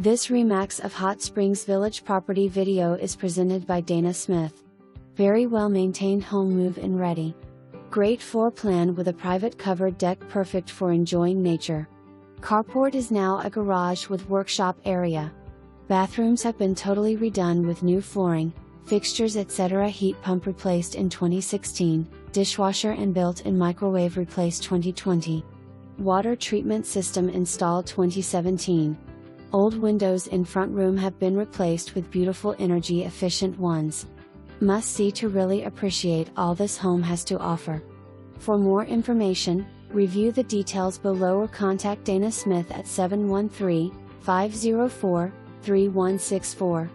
This Remax of Hot Springs Village property video is presented by Dana Smith. Very well maintained home, move-in ready. Great floor plan with a private covered deck, perfect for enjoying nature. Carport is now a garage with workshop area. Bathrooms have been totally redone with new flooring, fixtures etc. Heat pump replaced in 2016, dishwasher and built-in microwave replaced 2020. Water treatment system installed 2017. Old windows in front room have been replaced with beautiful energy efficient ones. Must see to really appreciate all this home has to offer. For more information, review the details below or contact Dana Smith at 713-504-3164.